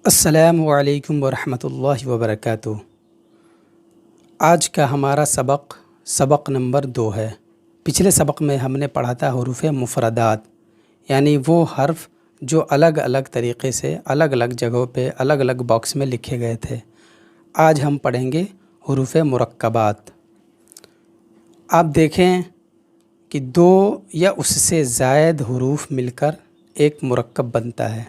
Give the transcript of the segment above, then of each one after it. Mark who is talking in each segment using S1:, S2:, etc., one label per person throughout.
S1: السلام علیکم ورحمۃ اللہ وبرکاتہ۔ آج کا ہمارا سبق نمبر 2 ہے۔ پچھلے سبق میں ہم نے پڑھا تھا حروف مفردات، یعنی وہ حرف جو الگ الگ طریقے سے الگ الگ جگہوں پہ الگ الگ باکس میں لکھے گئے تھے۔ آج ہم پڑھیں گے حروف مرکبات۔ آپ دیکھیں کہ 2 یا اس سے زائد حروف مل کر ایک مرکب بنتا ہے۔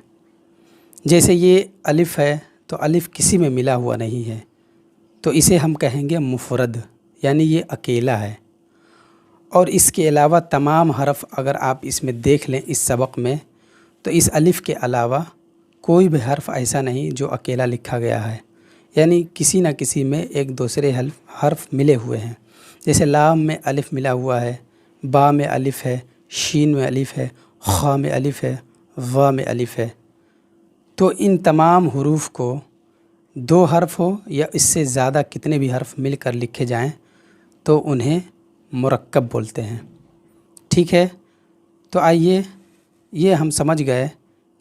S1: جیسے یہ الف ہے تو الف کسی میں ملا ہوا نہیں ہے، تو اسے ہم کہیں گے مفرد، یعنی یہ اکیلا ہے۔ اور اس کے علاوہ تمام حرف اگر آپ اس میں دیکھ لیں اس سبق میں، تو اس الف کے علاوہ کوئی بھی حرف ایسا نہیں جو اکیلا لکھا گیا ہے، یعنی کسی نہ کسی میں ایک دوسرے حرف ملے ہوئے ہیں۔ جیسے لام میں الف ملا ہوا ہے، با میں الف ہے، شین میں الف ہے، خا میں الف ہے، وا میں الف ہے۔ تو ان تمام حروف کو 2 حرف ہو یا اس سے زیادہ کتنے بھی حرف مل کر لکھے جائیں تو انہیں مرکب بولتے ہیں۔ ٹھیک ہے، تو آئیے یہ ہم سمجھ گئے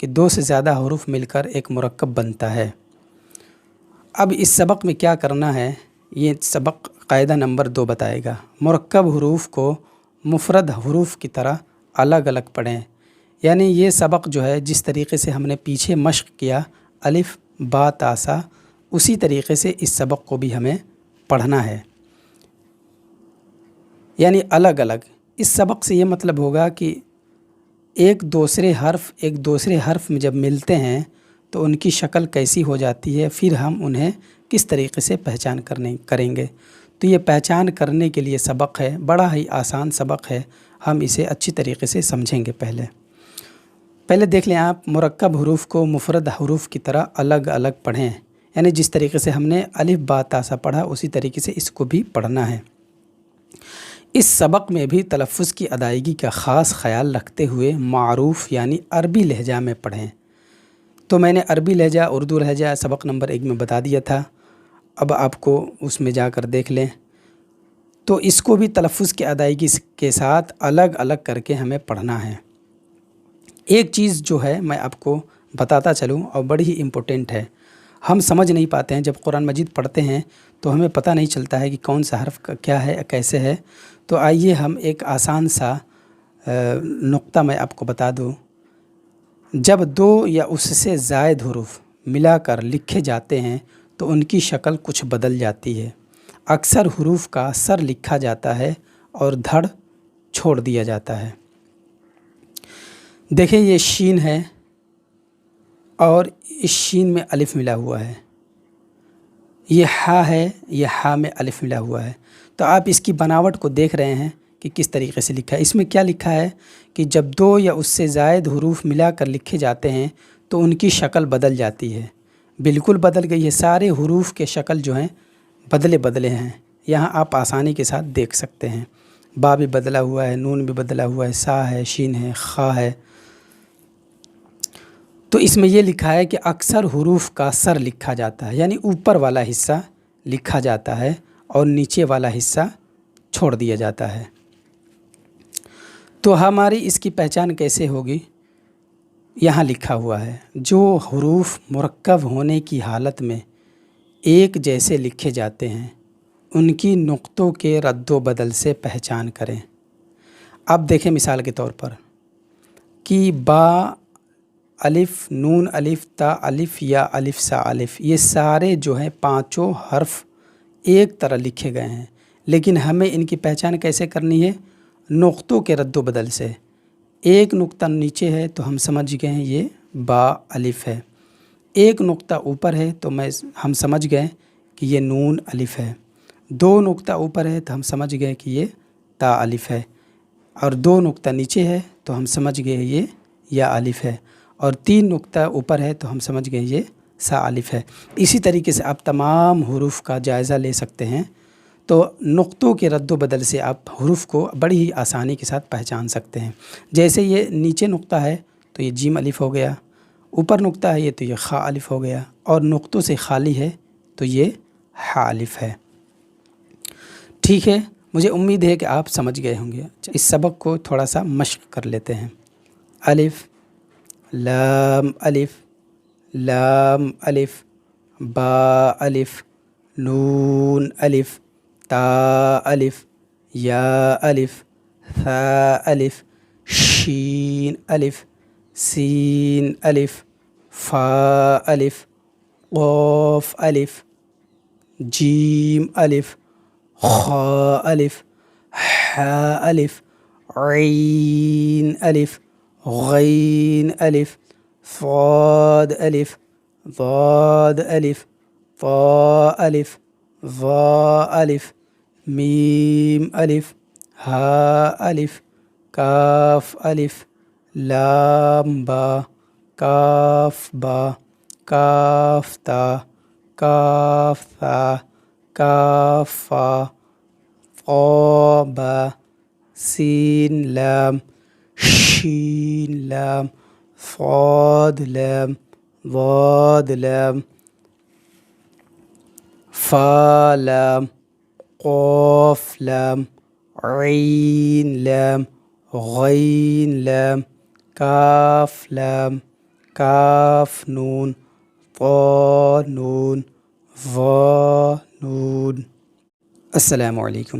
S1: کہ 2 سے زیادہ حروف مل کر ایک مرکب بنتا ہے۔ اب اس سبق میں کیا کرنا ہے، یہ سبق قاعدہ نمبر 2 بتائے گا۔ مرکب حروف کو مفرد حروف کی طرح الگ الگ پڑھیں، یعنی یہ سبق جو ہے جس طریقے سے ہم نے پیچھے مشق کیا الف با تا سا، اسی طریقے سے اس سبق کو بھی ہمیں پڑھنا ہے، یعنی الگ الگ۔ اس سبق سے یہ مطلب ہوگا کہ ایک دوسرے حرف میں جب ملتے ہیں تو ان کی شکل کیسی ہو جاتی ہے، پھر ہم انہیں کس طریقے سے پہچان کریں گے۔ تو یہ پہچان کرنے کے لیے سبق ہے، بڑا ہی آسان سبق ہے، ہم اسے اچھی طریقے سے سمجھیں گے۔ پہلے دیکھ لیں آپ، مرکب حروف کو مفرد حروف کی طرح الگ الگ پڑھیں، یعنی جس طریقے سے ہم نے الف با تا سا پڑھا اسی طریقے سے اس کو بھی پڑھنا ہے۔ اس سبق میں بھی تلفظ کی ادائیگی کا خاص خیال رکھتے ہوئے معروف یعنی عربی لہجہ میں پڑھیں۔ تو میں نے عربی لہجہ، اردو لہجہ سبق نمبر 1 میں بتا دیا تھا، اب آپ کو اس میں جا کر دیکھ لیں۔ تو اس کو بھی تلفظ کی ادائیگی کے ساتھ الگ الگ کر کے ہمیں پڑھنا ہے۔ ایک چیز جو ہے میں آپ کو بتاتا چلوں اور بڑی ہی امپورٹنٹ ہے، ہم سمجھ نہیں پاتے ہیں، جب قرآن مجید پڑھتے ہیں تو ہمیں پتہ نہیں چلتا ہے کہ کون سا حرف کیا ہے، کیسے ہے۔ تو آئیے ہم ایک آسان سا نقطہ میں آپ کو بتا دوں۔ جب 2 یا اس سے زائد حروف ملا کر لکھے جاتے ہیں تو ان کی شکل کچھ بدل جاتی ہے۔ اکثر حروف کا سر لکھا جاتا ہے اور دھڑ چھوڑ دیا جاتا ہے۔ دیکھیں یہ شین ہے اور اس شین میں الف ملا ہوا ہے، یہ ہا ہے، یہ ہا میں الف ملا ہوا ہے۔ تو آپ اس کی بناوٹ کو دیکھ رہے ہیں کہ کس طریقے سے لکھا ہے۔ اس میں کیا لکھا ہے کہ جب 2 یا اس سے زائد حروف ملا کر لکھے جاتے ہیں تو ان کی شکل بدل جاتی ہے، بالکل بدل گئی ہے۔ سارے حروف کے شکل جو ہیں بدلے ہیں، یہاں آپ آسانی کے ساتھ دیکھ سکتے ہیں۔ با بھی بدلا ہوا ہے، نون بھی بدلا ہوا ہے، سا ہے، شین ہے، خا ہے۔ تو اس میں یہ لکھا ہے کہ اکثر حروف کا سر لکھا جاتا ہے، یعنی اوپر والا حصہ لکھا جاتا ہے اور نیچے والا حصہ چھوڑ دیا جاتا ہے۔ تو ہماری اس کی پہچان کیسے ہوگی؟ یہاں لکھا ہوا ہے، جو حروف مرکب ہونے کی حالت میں ایک جیسے لکھے جاتے ہیں ان کی نقطوں کے رد و بدل سے پہچان کریں۔ اب دیکھیں مثال کے طور پر کہ با الف، نون الف، تا الف یا الف سا الف، یہ سارے جو ہیں 5 حرف ایک طرح لکھے گئے ہیں، لیکن ہمیں ان کی پہچان کیسے کرنی ہے؟ نقطوں کے رد و بدل سے۔ ایک نقطہ نیچے ہے تو ہم سمجھ گئے ہیں یہ با الف ہے، ایک نقطہ اوپر ہے تو ہم سمجھ گئے کہ یہ نون الف ہے، 2 نقطہ اوپر ہے تو ہم سمجھ گئے کہ یہ تا الف ہے، اور 2 نقطہ نیچے ہے تو ہم سمجھ گئے یہ یا الف ہے، اور 3 نقطہ اوپر ہے تو ہم سمجھ گئے یہ سا الف ہے۔ اسی طریقے سے آپ تمام حروف کا جائزہ لے سکتے ہیں، تو نقطوں کے رد و بدل سے آپ حروف کو بڑی ہی آسانی کے ساتھ پہچان سکتے ہیں۔ جیسے یہ نیچے نقطہ ہے تو یہ جیم الف ہو گیا، اوپر نقطہ ہے یہ تو یہ خا الف ہو گیا، اور نقطوں سے خالی ہے تو یہ ہا الف ہے۔ ٹھیک ہے، مجھے امید ہے کہ آپ سمجھ گئے ہوں گے۔ اس سبق کو تھوڑا سا مشق کر لیتے ہیں۔ الف، لام الف، لام الف، با الف، نون الف، تا الف، یا الف، ثا الف، شین الف، سین الف، فا الف، قاف الف، جیم الف، خا الف، حا الف، عین الف، غین الف، صاد الف، ضاد الف، طا الف، ظا الف، میم الف، ہا الف، کاف الف، لام با، کاف با، کاف تا، کاف ثا، کاف فا، قا با، سین لام، شین لام، صاد لام، ضاد لام، فا لام، قاف لام، عین لام، غین لام، کاف لام، کاف نون، طا نون، ظا نون۔ السلام علیکم۔